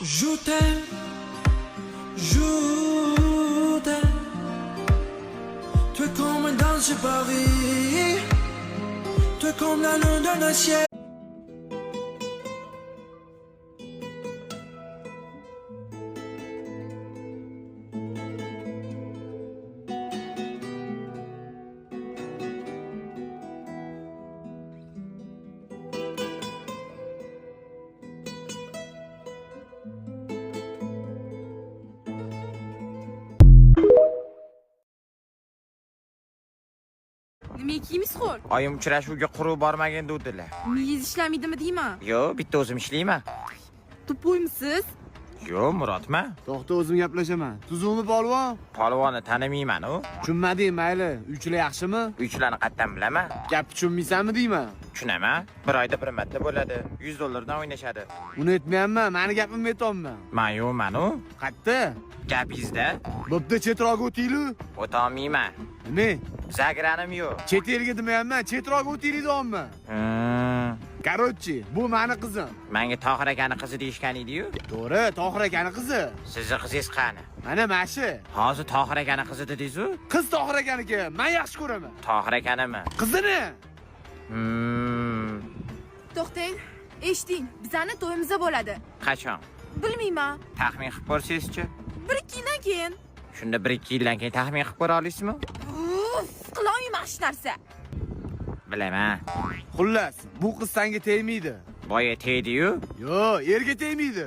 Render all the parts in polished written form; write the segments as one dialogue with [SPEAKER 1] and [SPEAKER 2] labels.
[SPEAKER 1] Je t'aime, je t'aime. Tu es comme un danger Paris, tu es comme la lune d'un acier.
[SPEAKER 2] Nima kiyimiz xo'l?
[SPEAKER 3] Oyim uchrashuvga quruv bormagan dedilar.
[SPEAKER 2] Miyiz ishlamaydimi deyman?
[SPEAKER 3] Yo, bitta o'zim ishlayman.
[SPEAKER 2] To'poymisiz?
[SPEAKER 3] Yo, Murodma.
[SPEAKER 4] To'xta, o'zim gaplashaman. Tuzukmi polvon?
[SPEAKER 3] Polvonni tanimayman u.
[SPEAKER 4] Tushunmading, mayli. Uychilar yaxshimi?
[SPEAKER 3] Uychilarni qayerdan bilaman?
[SPEAKER 4] Gap tushunmaysanmi deyman.
[SPEAKER 3] Tushunaman. Bir oyda bir marta bo'ladi. $100 o'ynashadi.
[SPEAKER 4] Uni aytmayapman, meni gapimni aytyapman.
[SPEAKER 3] Men yo'qman u.
[SPEAKER 4] Qayerda?
[SPEAKER 3] Gapingizda
[SPEAKER 4] Bo'pti, chetroqqa o'tinglar.
[SPEAKER 3] o'tolmayman.
[SPEAKER 4] Nima?
[SPEAKER 3] Zagranim yo'q.
[SPEAKER 4] Chet elga demayapman, chetroqqa o'tinglar deyapman. Короче, bu meni qizim.
[SPEAKER 3] Menga Tohir akani qizi deyishgan edi-yu.
[SPEAKER 4] To'g'ri, Tohir akani qizi.
[SPEAKER 3] Sizni qizingiz qani?
[SPEAKER 4] Mana mashi.
[SPEAKER 3] Hozir Tohir akani qizi dedingiz-ku?
[SPEAKER 4] Qiz Tohir akaniki, men yaxshi ko'raman.
[SPEAKER 3] Tohir akanimi?
[SPEAKER 4] Qizini.
[SPEAKER 2] To'xtang, eshiting, bizani to'yimizda bo'ladi.
[SPEAKER 3] Qachon?
[SPEAKER 2] Bilmayman.
[SPEAKER 3] Taxmin qilib ko'rsangizchi.
[SPEAKER 2] 1-2 yildan keyin.
[SPEAKER 3] Shunda 1-2 yildan keyin taxmin qilib ko'ra olasizmi?
[SPEAKER 2] Qilolmayman hech narsa.
[SPEAKER 3] Bilaman.
[SPEAKER 4] Xullas, bu qiz senga tegmaydi.
[SPEAKER 3] Boya tegdi-yu.
[SPEAKER 4] Yo, erga tegmaydi.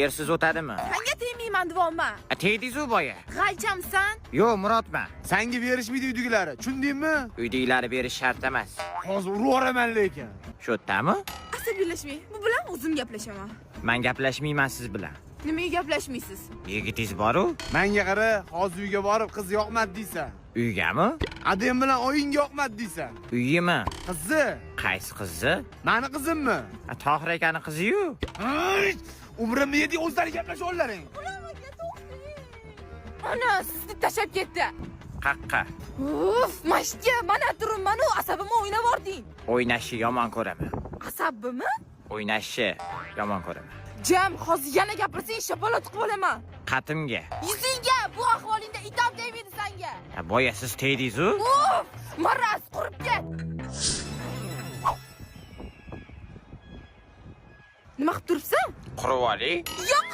[SPEAKER 3] Ersiz o'tadimi?
[SPEAKER 2] Senga tegmayman deyapman.
[SPEAKER 3] Tegdingiz-ku boya.
[SPEAKER 2] G'alchamsan?
[SPEAKER 3] Yo, Murodman.
[SPEAKER 4] Senga berishmaydi uydagilari, tushundingmi?
[SPEAKER 3] Uydagilari berish shart emas.
[SPEAKER 4] Hozir urib yuboraman lekin.
[SPEAKER 3] Shu yerdami?
[SPEAKER 2] Asabiylashmang. Bu bilan o'zim gaplashaman.
[SPEAKER 3] Men gaplashmayman siz bilan.
[SPEAKER 2] Nimaga gaplashmaysiz?
[SPEAKER 3] Yigitingiz bor-ku?
[SPEAKER 4] Menga qara, hozir uyga borib qiz yoqmadi deysan.
[SPEAKER 3] Uygami?
[SPEAKER 4] Adem bilan oyingga yoqmadi deysan.
[SPEAKER 3] Uyimi?
[SPEAKER 4] Qizi?
[SPEAKER 3] Qaysi qizi?
[SPEAKER 4] Meni qizimmi?
[SPEAKER 3] Tohir akani qizi-yu.
[SPEAKER 4] Umrimni yedi o'zlari gaplasholaring.
[SPEAKER 2] Ana, sizni tashlab ketdi.
[SPEAKER 3] Qaqqa.
[SPEAKER 2] Uf, mashga, mana turibman-u, asabimni o'ynab yording.
[SPEAKER 3] O'ynashni yomon ko'raman.
[SPEAKER 2] Asabimmi?
[SPEAKER 3] O'ynashni yomon ko'raman.
[SPEAKER 2] Jam, hozir yana gapirsang, shapaloq qilib olaman.
[SPEAKER 3] Qatimga.
[SPEAKER 2] Yuzingga, bu ahvolingda itom tegmaydi senga.
[SPEAKER 3] Boya siz tegdingiz-ku?
[SPEAKER 2] Uf, maraz qurib ket. Nima qilib turibsan?
[SPEAKER 3] Qurib oling.
[SPEAKER 2] Yo'q,